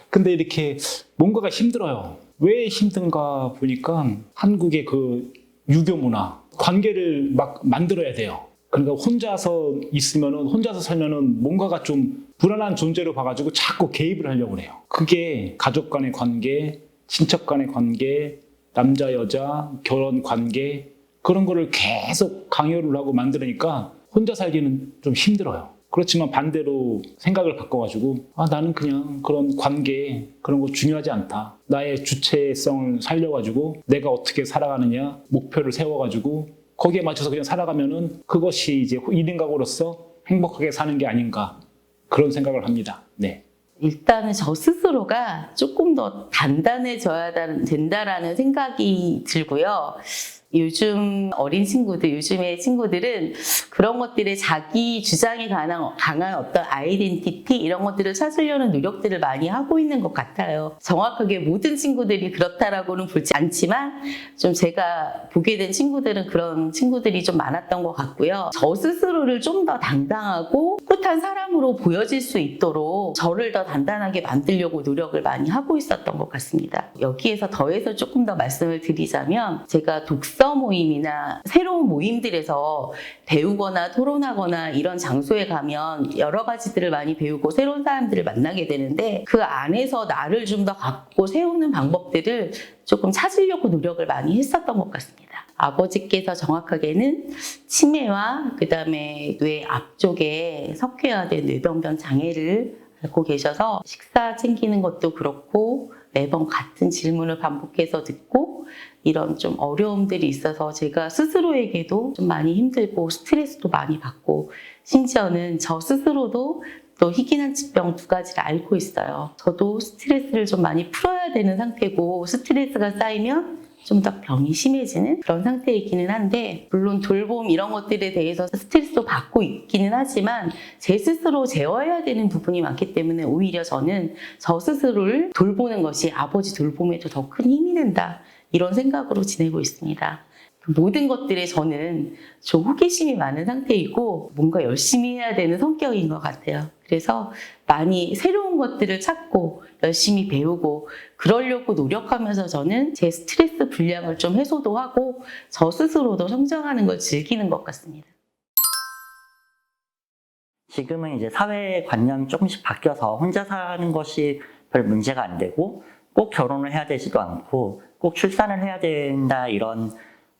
근데 이렇게 뭔가가 힘들어요. 왜 힘든가 보니까 한국의 그 유교 문화, 관계를 막 만들어야 돼요. 그러니까 혼자서 있으면은, 혼자서 살면은 뭔가가 좀 불안한 존재로 봐가지고 자꾸 개입을 하려고 해요. 그게 가족 간의 관계, 친척 간의 관계, 남자, 여자, 결혼, 관계 그런 거를 계속 강요를 하고 만들으니까 혼자 살기는 좀 힘들어요. 그렇지만 반대로 생각을 바꿔가지고 나는 그냥 그런 관계 그런 거 중요하지 않다. 나의 주체성을 살려가지고 내가 어떻게 살아가느냐 목표를 세워가지고 거기에 맞춰서 그냥 살아가면은 그것이 이제 1인 가구로서 행복하게 사는 게 아닌가 그런 생각을 합니다. 네. 일단은 저 스스로가 조금 더 단단해져야 된다라는 생각이 들고요. 요즘 어린 친구들, 요즘의 친구들은 그런 것들에 자기 주장에 강한 어떤 아이덴티티 이런 것들을 찾으려는 노력들을 많이 하고 있는 것 같아요. 정확하게 모든 친구들이 그렇다라고는 보지 않지만 좀 제가 보게 된 친구들은 그런 친구들이 좀 많았던 것 같고요. 저 스스로를 좀 더 당당하고 꿋꿋한 사람으로 보여질 수 있도록 저를 더 단단하게 만들려고 노력을 많이 하고 있었던 것 같습니다. 여기에서 더해서 조금 더 말씀을 드리자면 제가 독서 모임이나 새로운 모임들에서 배우거나 토론하거나 이런 장소에 가면 여러 가지들을 많이 배우고 새로운 사람들을 만나게 되는데 그 안에서 나를 좀 더 갖고 세우는 방법들을 조금 찾으려고 노력을 많이 했었던 것 같습니다. 아버지께서 정확하게는 치매와 그다음에 뇌 앞쪽에 석회화된 뇌병변 장애를 앓고 계셔서 식사 챙기는 것도 그렇고 매번 같은 질문을 반복해서 듣고 이런 좀 어려움들이 있어서 제가 스스로에게도 좀 많이 힘들고 스트레스도 많이 받고 심지어는 저 스스로도 또 희귀난치병 2가지를 앓고 있어요. 저도 스트레스를 좀 많이 풀어야 되는 상태고 스트레스가 쌓이면 좀 더 병이 심해지는 그런 상태이기는 한데 물론 돌봄 이런 것들에 대해서 스트레스도 받고 있기는 하지만 제 스스로 제어해야 되는 부분이 많기 때문에 오히려 저는 저 스스로를 돌보는 것이 아버지 돌봄에도 더 큰 힘이 된다 이런 생각으로 지내고 있습니다. 모든 것들에 저는 좀 호기심이 많은 상태이고 뭔가 열심히 해야 되는 성격인 것 같아요. 그래서 많이 새로운 것들을 찾고 열심히 배우고 그러려고 노력하면서 저는 제 스트레스 분량을 좀 해소도 하고 저 스스로도 성장하는 걸 즐기는 것 같습니다. 지금은 이제 사회 관념이 조금씩 바뀌어서 혼자 사는 것이 별 문제가 안 되고 꼭 결혼을 해야 되지도 않고 꼭 출산을 해야 된다 이런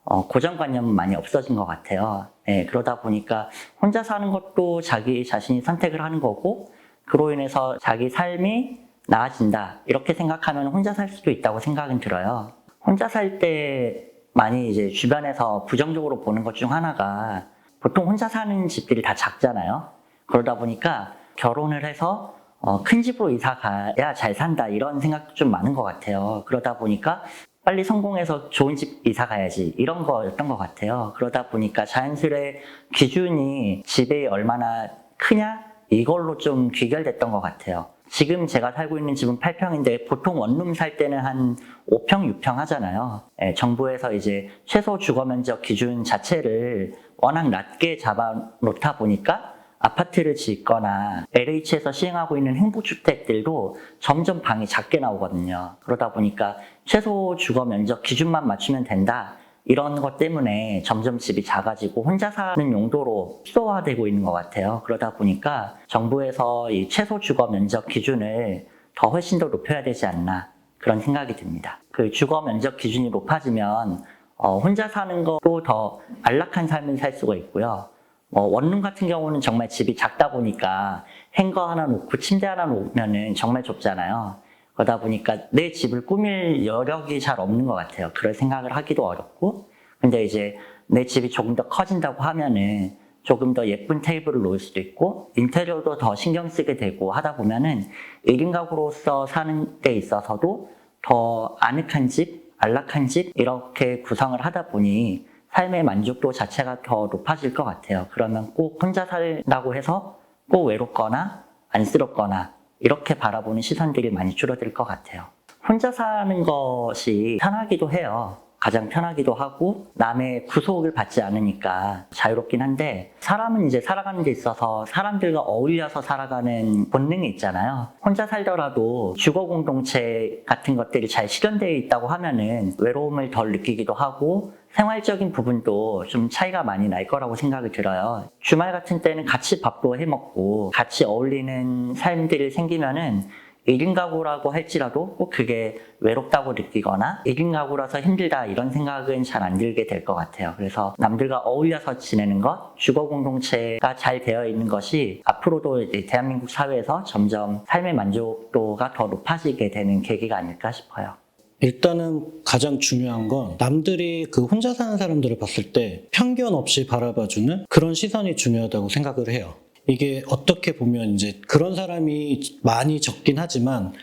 고정관념은 많이 없어진 것 같아요. 네, 그러다 보니까 혼자 사는 것도 자기 자신이 선택을 하는 거고 그로 인해서 자기 삶이 나아진다 이렇게 생각하면 혼자 살 수도 있다고 생각은 들어요. 혼자 살 때 많이 이제 주변에서 부정적으로 보는 것 중 하나가 보통 혼자 사는 집들이 다 작잖아요. 그러다 보니까 결혼을 해서 큰 집으로 이사 가야 잘 산다 이런 생각도 좀 많은 것 같아요. 그러다 보니까 빨리 성공해서 좋은 집 이사 가야지 이런 거였던 것 같아요. 그러다 보니까 자연스레 기준이 집이 얼마나 크냐 이걸로 좀 귀결됐던 것 같아요. 지금 제가 살고 있는 집은 8평인데 보통 원룸 살 때는 한 5평, 6평 하잖아요. 예, 정부에서 이제 최소 주거 면적 기준 자체를 워낙 낮게 잡아 놓다 보니까 아파트를 짓거나 LH에서 시행하고 있는 행복주택들도 점점 방이 작게 나오거든요. 그러다 보니까 최소 주거 면적 기준만 맞추면 된다. 이런 것 때문에 점점 집이 작아지고 혼자 사는 용도로 희소화되고 있는 것 같아요. 그러다 보니까 정부에서 이 최소 주거 면적 기준을 훨씬 더 높여야 되지 않나 그런 생각이 듭니다. 그 주거 면적 기준이 높아지면 혼자 사는 것도 더 안락한 삶을 살 수가 있고요. 원룸 같은 경우는 정말 집이 작다 보니까 행거 하나 놓고 침대 하나 놓으면은 정말 좁잖아요. 그러다 보니까 내 집을 꾸밀 여력이 잘 없는 것 같아요. 그럴 생각을 하기도 어렵고. 근데 이제 내 집이 조금 더 커진다고 하면은 조금 더 예쁜 테이블을 놓을 수도 있고 인테리어도 더 신경 쓰게 되고 하다 보면은 1인 가구로서 사는 데 있어서도 더 아늑한 집, 안락한 집 이렇게 구성을 하다 보니 삶의 만족도 자체가 더 높아질 것 같아요. 그러면 꼭 혼자 살다고 해서 꼭 외롭거나 안쓰럽거나 이렇게 바라보는 시선들이 많이 줄어들 것 같아요. 혼자 사는 것이 편하기도 해요. 가장 편하기도 하고 남의 구속을 받지 않으니까 자유롭긴 한데 사람은 이제 살아가는 데 있어서 사람들과 어울려서 살아가는 본능이 있잖아요. 혼자 살더라도 주거 공동체 같은 것들이 잘 실현되어 있다고 하면은 외로움을 덜 느끼기도 하고 생활적인 부분도 좀 차이가 많이 날 거라고 생각이 들어요. 주말 같은 때는 같이 밥도 해 먹고 같이 어울리는 삶들이 생기면은 1인 가구라고 할지라도 꼭 그게 외롭다고 느끼거나 1인 가구라서 힘들다 이런 생각은 잘 안 들게 될 것 같아요. 그래서 남들과 어울려서 지내는 것, 주거 공동체가 잘 되어 있는 것이 앞으로도 이제 대한민국 사회에서 점점 삶의 만족도가 더 높아지게 되는 계기가 아닐까 싶어요. 일단은 가장 중요한 건 남들이 그 혼자 사는 사람들을 봤을 때 편견 없이 바라봐주는 그런 시선이 중요하다고 생각을 해요. 이게 어떻게 보면 이제 그런 사람이 많이 적긴 하지만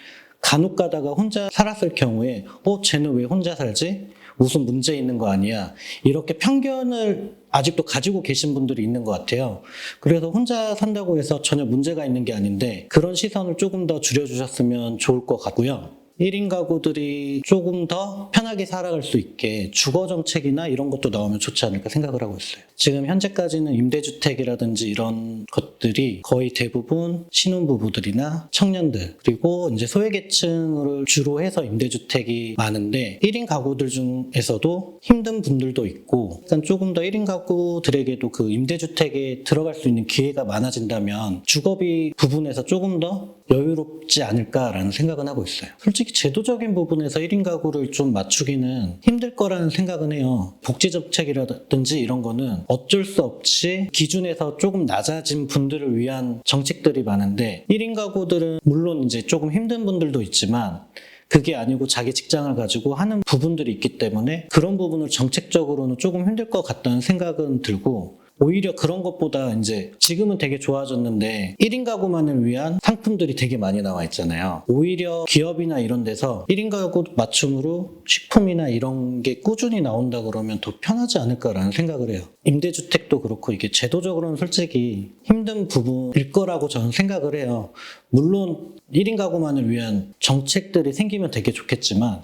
간혹 가다가 혼자 살았을 경우에 쟤는 왜 혼자 살지? 무슨 문제 있는 거 아니야? 이렇게 편견을 아직도 가지고 계신 분들이 있는 것 같아요. 그래서 혼자 산다고 해서 전혀 문제가 있는 게 아닌데 그런 시선을 조금 더 줄여주셨으면 좋을 것 같고요. 1인 가구들이 조금 더 편하게 살아갈 수 있게 주거 정책이나 이런 것도 나오면 좋지 않을까 생각을 하고 있어요. 지금 현재까지는 임대주택이라든지 이런 것들이 거의 대부분 신혼부부들이나 청년들 그리고 이제 소외계층을 주로 해서 임대주택이 많은데 1인 가구들 중에서도 힘든 분들도 있고 일단 조금 더 1인 가구들에게도 그 임대주택에 들어갈 수 있는 기회가 많아진다면 주거비 부분에서 조금 더 여유롭지 않을까라는 생각은 하고 있어요. 솔직히 제도적인 부분에서 1인 가구를 좀 맞추기는 힘들 거라는 생각은 해요. 복지정책이라든지 이런 거는 어쩔 수 없이 기준에서 조금 낮아진 분들을 위한 정책들이 많은데 1인 가구들은 물론 이제 조금 힘든 분들도 있지만 그게 아니고 자기 직장을 가지고 하는 부분들이 있기 때문에 그런 부분을 정책적으로는 조금 힘들 것 같다는 생각은 들고 오히려 그런 것보다 이제 지금은 되게 좋아졌는데 1인 가구만을 위한 상품들이 되게 많이 나와 있잖아요. 오히려 기업이나 이런 데서 1인 가구 맞춤으로 식품이나 이런 게 꾸준히 나온다 그러면 더 편하지 않을까라는 생각을 해요. 임대주택도 그렇고 이게 제도적으로는 솔직히 힘든 부분일 거라고 저는 생각을 해요. 물론 1인 가구만을 위한 정책들이 생기면 되게 좋겠지만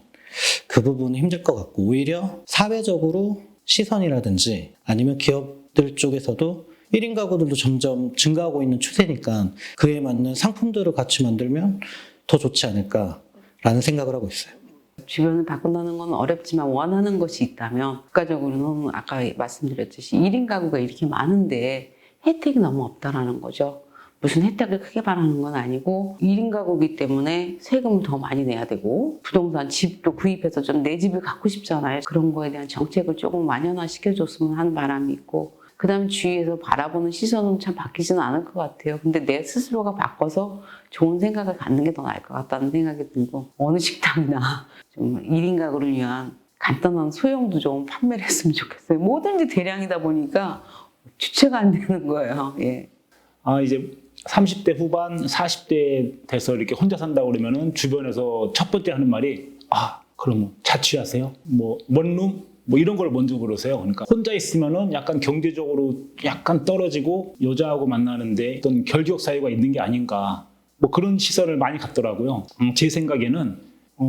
그 부분은 힘들 것 같고 오히려 사회적으로 시선이라든지 아니면 기업들 쪽에서도 1인 가구들도 점점 증가하고 있는 추세니까 그에 맞는 상품들을 같이 만들면 더 좋지 않을까라는 생각을 하고 있어요. 주변을 바꾼다는 건 어렵지만 원하는 것이 있다면 국가적으로는 아까 말씀드렸듯이 1인 가구가 이렇게 많은데 혜택이 너무 없다라는 거죠. 무슨 혜택을 크게 바라는 건 아니고 1인 가구이기 때문에 세금을 더 많이 내야 되고 부동산 집도 구입해서 좀 내 집을 갖고 싶잖아요. 그런 거에 대한 정책을 조금 완연화시켜줬으면 하는 바람이 있고 그 다음에 주위에서 바라보는 시선은 참 바뀌지는 않을 것 같아요. 근데 내 스스로가 바꿔서 좋은 생각을 갖는 게 더 나을 것 같다는 생각이 들고 어느 식당이나 좀 1인 가구를 위한 간단한 소형도 좀 판매를 했으면 좋겠어요. 뭐든지 대량이다 보니까 주체가 안 되는 거예요. 예. 이제 30대 후반, 40대 돼서 이렇게 혼자 산다고 그러면은 주변에서 첫 번째 하는 말이 그럼 자취하세요? 원룸? 이런 걸 먼저 물으세요. 그러니까 혼자 있으면은 약간 경제적으로 약간 떨어지고 여자하고 만나는데 어떤 결격 사유가 있는 게 아닌가. 그런 시선을 많이 갖더라고요. 제 생각에는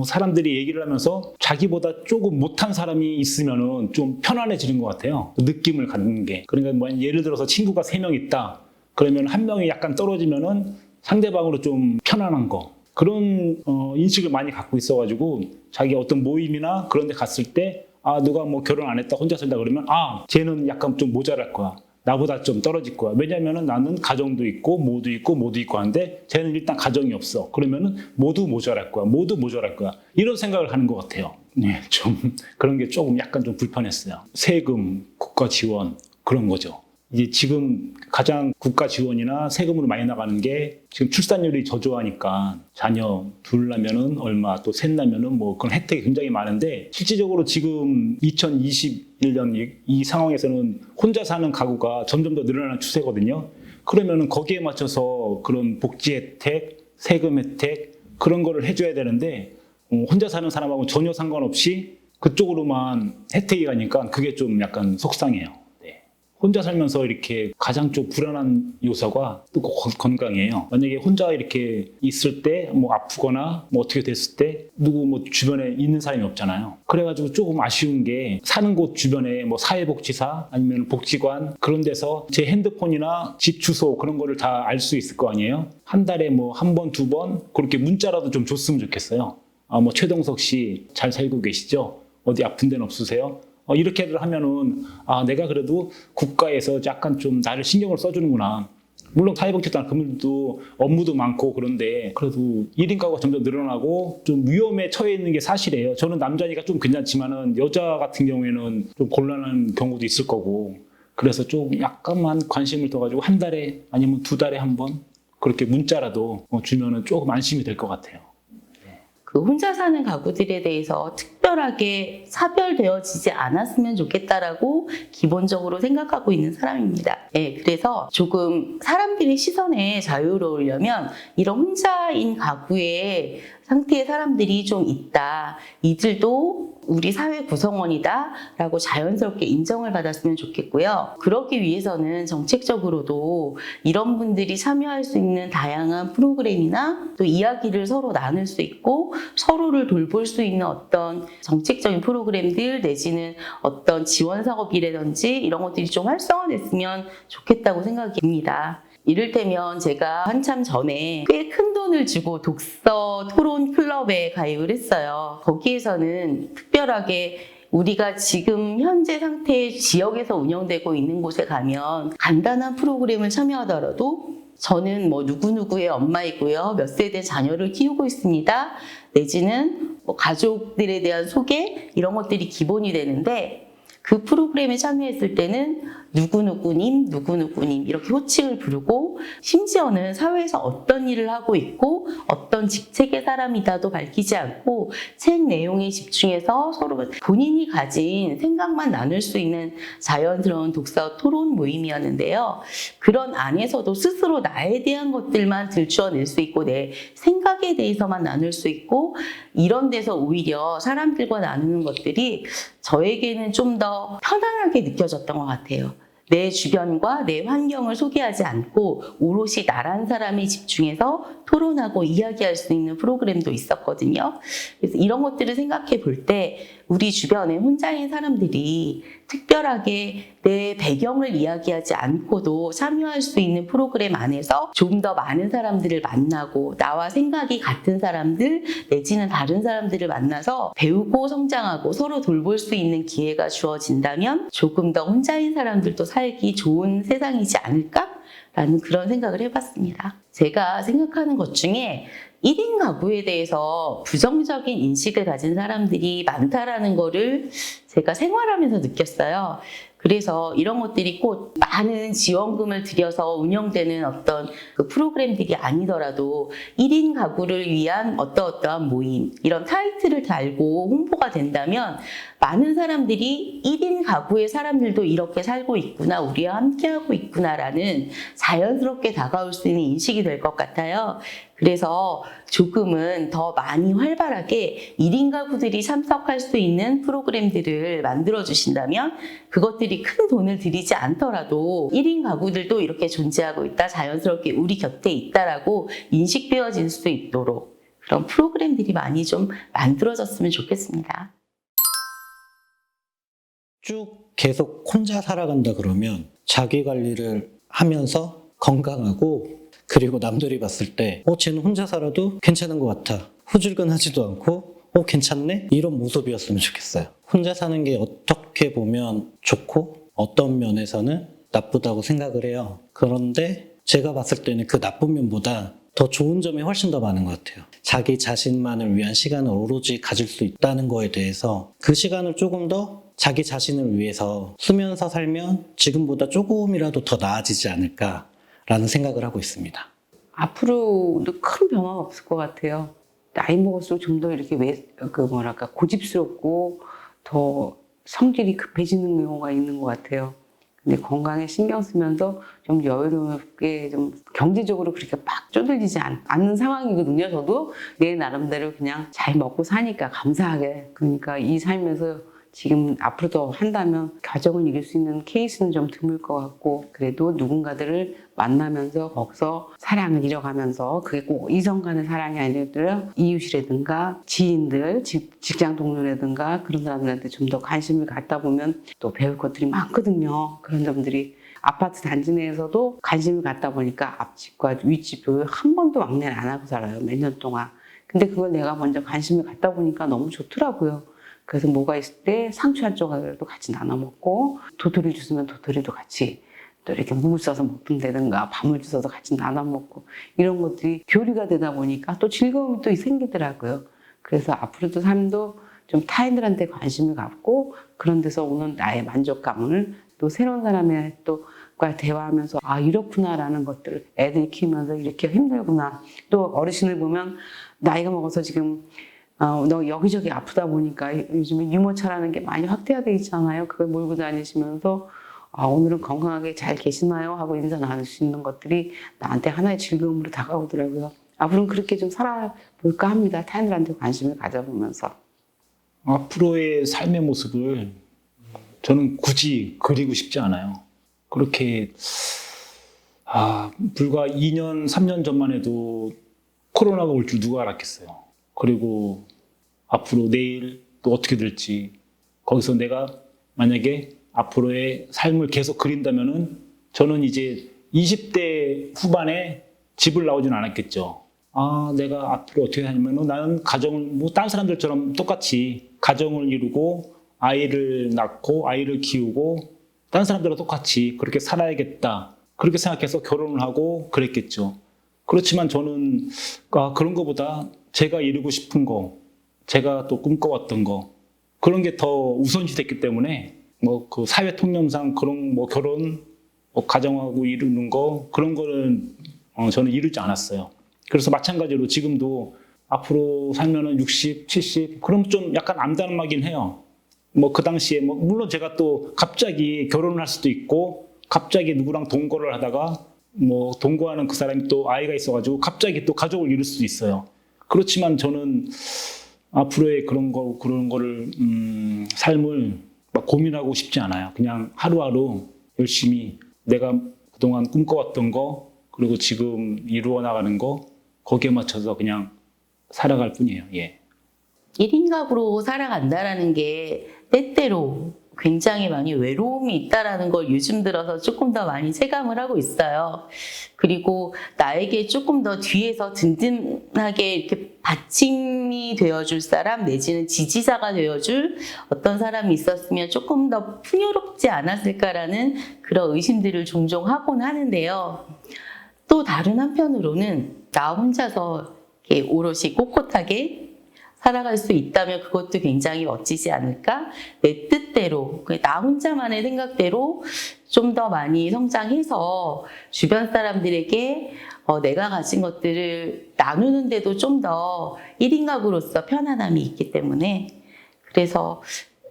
사람들이 얘기를 하면서 자기보다 조금 못한 사람이 있으면은 좀 편안해지는 것 같아요. 느낌을 갖는 게. 그러니까 예를 들어서 친구가 3명 있다. 그러면 한 명이 약간 떨어지면은 상대방으로 좀 편안한 거. 그런 인식을 많이 갖고 있어가지고 자기 어떤 모임이나 그런 데 갔을 때 누가 결혼 안 했다 혼자 살다 그러면 쟤는 약간 좀 모자랄 거야. 나보다 좀 떨어질 거야. 왜냐면은 나는 가정도 있고 모도 있고 하는데 쟤는 일단 가정이 없어. 그러면은 모두 모자랄 거야. 이런 생각을 하는 것 같아요. 네, 좀 그런 게 조금 약간 좀 불편했어요. 세금, 국가 지원 그런 거죠. 이제 지금 가장 국가 지원이나 세금으로 많이 나가는 게 지금 출산율이 저조하니까 자녀 둘 나면은 얼마 또 셋 나면은 그런 혜택이 굉장히 많은데 실질적으로 지금 2021년 이 상황에서는 혼자 사는 가구가 점점 더 늘어나는 추세거든요. 그러면은 거기에 맞춰서 그런 복지 혜택, 세금 혜택 그런 거를 해줘야 되는데 혼자 사는 사람하고 전혀 상관없이 그쪽으로만 혜택이 가니까 그게 좀 약간 속상해요. 혼자 살면서 이렇게 가장 좀 불안한 요소가 또 건강이에요. 만약에 혼자 이렇게 있을 때 아프거나 어떻게 됐을 때 누구 주변에 있는 사람이 없잖아요. 그래가지고 조금 아쉬운 게 사는 곳 주변에 사회복지사 아니면 복지관 그런 데서 제 핸드폰이나 집 주소 그런 거를 다 알 수 있을 거 아니에요. 한 달에 한 번, 두 번 그렇게 문자라도 좀 줬으면 좋겠어요. 최동석 씨 잘 살고 계시죠? 어디 아픈 데는 없으세요? 이렇게들 하면은 내가 그래도 국가에서 약간 좀 나를 신경을 써주는구나. 물론 사회복지단 그분들도 업무도 많고 그런데 그래도 1인 가구가 점점 늘어나고 좀 위험에 처해 있는 게 사실이에요. 저는 남자니까 좀 괜찮지만은 여자 같은 경우에는 좀 곤란한 경우도 있을 거고 그래서 좀 약간만 관심을 둬가지고 한 달에 아니면 2달에 한 번 그렇게 문자라도 주면은 조금 안심이 될 것 같아요. 그 혼자 사는 가구들에 대해서 특별하게 사별되어지지 않았으면 좋겠다라고 기본적으로 생각하고 있는 사람입니다. 네, 그래서 조금 사람들의 시선에 자유로우려면 이런 혼자인 가구의 상태의 사람들이 좀 있다. 이들도 우리 사회 구성원이다 라고 자연스럽게 인정을 받았으면 좋겠고요. 그러기 위해서는 정책적으로도 이런 분들이 참여할 수 있는 다양한 프로그램이나 또 이야기를 서로 나눌 수 있고 서로를 돌볼 수 있는 어떤 정책적인 프로그램들 내지는 어떤 지원 사업이라든지 이런 것들이 좀 활성화됐으면 좋겠다고 생각이 듭니다. 이를테면 제가 한참 전에 꽤 큰 돈을 주고 독서 토론 클럽에 가입을 했어요. 거기에서는 특별하게 우리가 지금 현재 상태의 지역에서 운영되고 있는 곳에 가면 간단한 프로그램을 참여하더라도 저는 뭐 누구누구의 엄마이고요. 몇 세대 자녀를 키우고 있습니다. 내지는 뭐 가족들에 대한 소개 이런 것들이 기본이 되는데 그 프로그램에 참여했을 때는 누구누구님, 누구누구님 이렇게 호칭을 부르고 심지어는 사회에서 어떤 일을 하고 있고 어떤 직책의 사람이다도 밝히지 않고 책 내용에 집중해서 서로 본인이 가진 생각만 나눌 수 있는 자연스러운 독서 토론 모임이었는데요. 그런 안에서도 스스로 나에 대한 것들만 들추어낼 수 있고 내 생각에 대해서만 나눌 수 있고 이런 데서 오히려 사람들과 나누는 것들이 저에게는 좀 더 편안하게 느껴졌던 것 같아요. 내 주변과 내 환경을 소개하지 않고 오롯이 나란 사람에 집중해서 토론하고 이야기할 수 있는 프로그램도 있었거든요. 그래서 이런 것들을 생각해 볼 때 우리 주변에 혼자인 사람들이 특별하게 내 배경을 이야기하지 않고도 참여할 수 있는 프로그램 안에서 좀 더 많은 사람들을 만나고 나와 생각이 같은 사람들 내지는 다른 사람들을 만나서 배우고 성장하고 서로 돌볼 수 있는 기회가 주어진다면 조금 더 혼자인 사람들도 살기 좋은 세상이지 않을까라는 그런 생각을 해봤습니다. 제가 생각하는 것 중에 1인 가구에 대해서 부정적인 인식을 가진 사람들이 많다라는 거를 제가 생활하면서 느꼈어요. 그래서 이런 것들이 꼭 많은 지원금을 들여서 운영되는 어떤 그 프로그램들이 아니더라도 1인 가구를 위한 어떠어떠한 모임 이런 타이틀을 달고 홍보가 된다면 많은 사람들이 1인 가구의 사람들도 이렇게 살고 있구나 우리와 함께하고 있구나라는 자연스럽게 다가올 수 있는 인식이 될 것 같아요. 그래서 조금은 더 많이 활발하게 1인 가구들이 참석할 수 있는 프로그램들을 만들어 주신다면 그것들이 큰 돈을 들이지 않더라도 1인 가구들도 이렇게 존재하고 있다, 자연스럽게 우리 곁에 있다라고 인식되어질 수 있도록 그런 프로그램들이 많이 좀 만들어졌으면 좋겠습니다. 쭉 계속 혼자 살아간다 그러면 자기 관리를 하면서 건강하고 그리고 남들이 봤을 때 쟤는 혼자 살아도 괜찮은 것 같아. 후줄근하지도 않고 괜찮네? 이런 모습이었으면 좋겠어요. 혼자 사는 게 어떻게 보면 좋고 어떤 면에서는 나쁘다고 생각을 해요. 그런데 제가 봤을 때는 그 나쁜 면보다 더 좋은 점이 훨씬 더 많은 것 같아요. 자기 자신만을 위한 시간을 오로지 가질 수 있다는 거에 대해서 그 시간을 조금 더 자기 자신을 위해서 쓰면서 살면 지금보다 조금이라도 더 나아지지 않을까라는 생각을 하고 있습니다. 앞으로도 큰 변화가 없을 것 같아요. 나이 먹을수록 좀 더 이렇게 고집스럽고 더 성질이 급해지는 경우가 있는 것 같아요. 근데 건강에 신경 쓰면서 좀 여유롭게 좀 경제적으로 그렇게 막 쪼들리지 않는 상황이거든요. 저도 내 나름대로 그냥 잘 먹고 사니까 감사하게. 그러니까 이 삶에서 지금 앞으로 더 한다면 가정을 이룰 수 있는 케이스는 좀 드물 것 같고 그래도 누군가들을 만나면서 거기서 사랑을 잃어가면서 그게 꼭 이성 간의 사랑이 아니라 이웃이라든가 지인들, 직장 동료라든가 그런 사람들한테 좀 더 관심을 갖다 보면 또 배울 것들이 많거든요. 그런 점들이 아파트 단지 내에서도 관심을 갖다 보니까 앞집과 윗집도 한 번도 왕래를 안 하고 살아요. 몇 년 동안. 근데 그걸 내가 먼저 관심을 갖다 보니까 너무 좋더라고요. 그래서 뭐가 있을 때 상추 한 조각이라도 같이 나눠 먹고 도토리 주스면 도토리도 같이 또 이렇게 묵을 써서 먹든다든가 밤을 주워서 같이 나눠 먹고 이런 것들이 교류가 되다 보니까 또 즐거움이 또 생기더라고요. 그래서 앞으로도 삶도 좀 타인들한테 관심을 갖고 그런 데서 오는 나의 만족감을 또 새로운 사람의 또과 대화하면서 아 이렇구나라는 것들을 애들 키우면서 이렇게 힘들구나. 또 어르신을 보면 나이가 먹어서 지금 너 여기저기 아프다 보니까 요즘에 유모차라는 게 많이 확대되어 있잖아요. 그걸 몰고 다니시면서 오늘은 건강하게 잘 계시나요? 하고 인사 나눌 수 있는 것들이 나한테 하나의 즐거움으로 다가오더라고요. 앞으로는 그렇게 좀 살아볼까 합니다. 타인들한테 관심을 가져보면서. 앞으로의 삶의 모습을 저는 굳이 그리고 싶지 않아요. 그렇게 불과 2년, 3년 전만 해도 코로나가 올 줄 누가 알았겠어요. 그리고 앞으로 내일 또 어떻게 될지 거기서 내가 만약에 앞으로의 삶을 계속 그린다면은 저는 이제 20대 후반에 집을 나오진 않았겠죠. 내가 앞으로 어떻게 하냐면은 나는 가정을 뭐 다른 사람들처럼 똑같이 가정을 이루고 아이를 낳고 아이를 키우고 다른 사람들과 똑같이 그렇게 살아야겠다. 그렇게 생각해서 결혼을 하고 그랬겠죠. 그렇지만 저는 그런 것보다 제가 이루고 싶은 거, 제가 또 꿈꿔왔던 거 그런 게 더 우선시 됐기 때문에 뭐 그 사회 통념상 그런 뭐 결혼, 뭐 가정하고 이루는 거 그런 거는 저는 이루지 않았어요. 그래서 마찬가지로 지금도 앞으로 살면은 60, 70 그럼 좀 약간 암담하긴 해요. 뭐 그 당시에 뭐 물론 제가 또 갑자기 결혼을 할 수도 있고 갑자기 누구랑 동거를 하다가 뭐 동거하는 그 사람이 또 아이가 있어가지고 갑자기 또 가족을 이룰 수도 있어요. 그렇지만 저는 앞으로의 그런 거를 삶을 막 고민하고 싶지 않아요. 그냥 하루하루 열심히 내가 그동안 꿈꿔왔던 거 그리고 지금 이루어 나가는 거 거기에 맞춰서 그냥 살아갈 뿐이에요. 예. 1인 가구로 살아간다라는 게 때때로 굉장히 많이 외로움이 있다라는 걸 요즘 들어서 조금 더 많이 체감을 하고 있어요. 그리고 나에게 조금 더 뒤에서 든든하게 이렇게 받침이 되어줄 사람 내지는 지지자가 되어줄 어떤 사람이 있었으면 조금 더 풍요롭지 않았을까라는 그런 의심들을 종종 하곤 하는데요. 또 다른 한편으로는 나 혼자서 이렇게 오롯이 꼿꼿하게 살아갈 수 있다면 그것도 굉장히 멋지지 않을까? 내 뜻대로, 나 혼자만의 생각대로 좀 더 많이 성장해서 주변 사람들에게 내가 가진 것들을 나누는데도 좀 더 1인 가구로서 편안함이 있기 때문에 그래서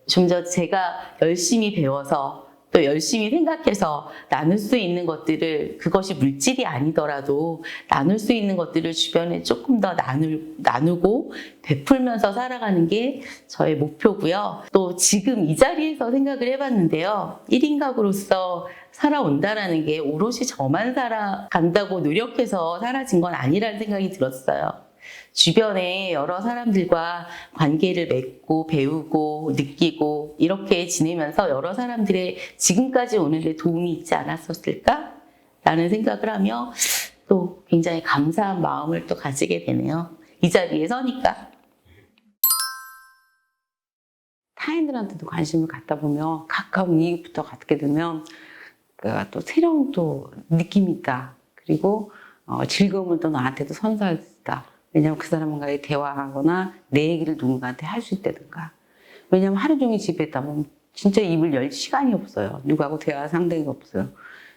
좀 더 제가 열심히 배워서 또 열심히 생각해서 나눌 수 있는 것들을 그것이 물질이 아니더라도 나눌 수 있는 것들을 주변에 조금 더 나누고 베풀면서 살아가는 게 저의 목표고요. 또 지금 이 자리에서 생각을 해봤는데요. 1인 가구로서 살아온다라는 게 오롯이 저만 살아간다고 노력해서 사라진 건 아니라는 생각이 들었어요. 주변에 여러 사람들과 관계를 맺고 배우고 느끼고 이렇게 지내면서 여러 사람들의 지금까지 오는 데 도움이 있지 않았었을까? 라는 생각을 하며 또 굉장히 감사한 마음을 또 가지게 되네요. 이 자리에 서니까. 타인들한테도 관심을 갖다 보면 가까운 이익부터 갖게 되면 또 새로운 또 느낌이 있다. 그리고 즐거움을 또 나한테도 선사할 수 있다. 왜냐하면 그 사람과의 대화하거나 내 얘기를 누군가한테 할 수 있다든가. 왜냐하면 하루 종일 집에 있다 보면 진짜 입을 열 시간이 없어요. 누구하고 대화할 상대가 없어요.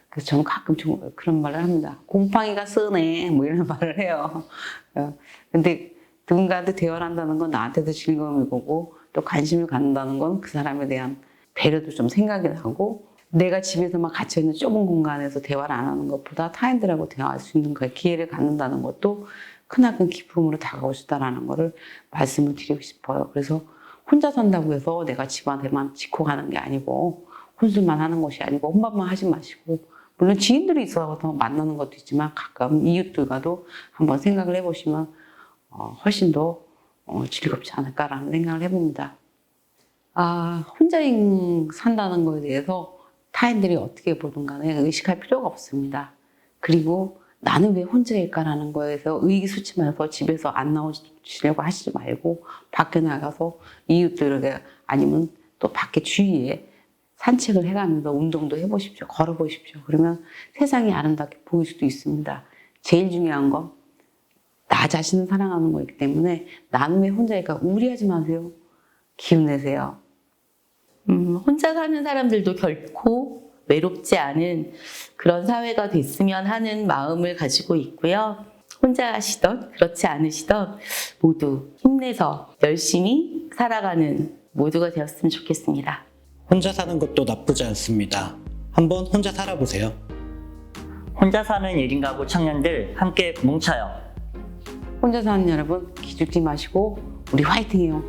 그래서 저는 가끔 좀 그런 말을 합니다. 곰팡이가 쓰네 뭐 이런 말을 해요. 근데 누군가한테 대화를 한다는 건 나한테도 즐거움일 거고 또 관심을 갖는다는 건 그 사람에 대한 배려도 좀 생각이 나고 내가 집에서만 갇혀있는 좁은 공간에서 대화를 안 하는 것보다 타인들하고 대화할 수 있는 그 기회를 갖는다는 것도 크나큰 기쁨으로 다가올 수 있다는 거를 말씀을 드리고 싶어요. 그래서 혼자 산다고 해서 내가 집안에만 지고 가는 게 아니고 혼술만 하는 것이 아니고 혼밥만 하지 마시고 물론 지인들이 있어서 만나는 것도 있지만 가끔 이웃들과도 한번 생각을 해보시면 훨씬 더 즐겁지 않을까라는 생각을 해봅니다. 혼자 산다는 거에 대해서 타인들이 어떻게 보든 간에 의식할 필요가 없습니다. 그리고 나는 왜 혼자일까라는 거에서 의기소침해서 집에서 안 나오시려고 하시지 말고 밖에 나가서 이웃들에게 아니면 또 밖에 주위에 산책을 해가면서 운동도 해보십시오. 걸어보십시오. 그러면 세상이 아름답게 보일 수도 있습니다. 제일 중요한 건 나 자신을 사랑하는 거기 때문에 나는 왜 혼자니까 우울해하지 마세요. 기운 내세요. 혼자 사는 사람들도 결코 외롭지 않은 그런 사회가 됐으면 하는 마음을 가지고 있고요. 혼자 하시던 그렇지 않으시던 모두 힘내서 열심히 살아가는 모두가 되었으면 좋겠습니다. 혼자 사는 것도 나쁘지 않습니다. 한번 혼자 살아보세요. 혼자 사는 1인 가구 청년들 함께 뭉쳐요. 혼자 사는 여러분 기죽지 마시고 우리 화이팅해요.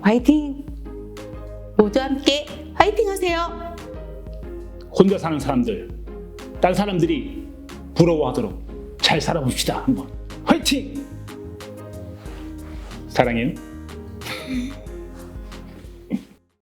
화이팅! 모두 함께 화이팅 하세요. 혼자 사는 사람들, 딴 사람들이 부러워하도록 잘 살아봅시다. 한번 화이팅! 사랑해요.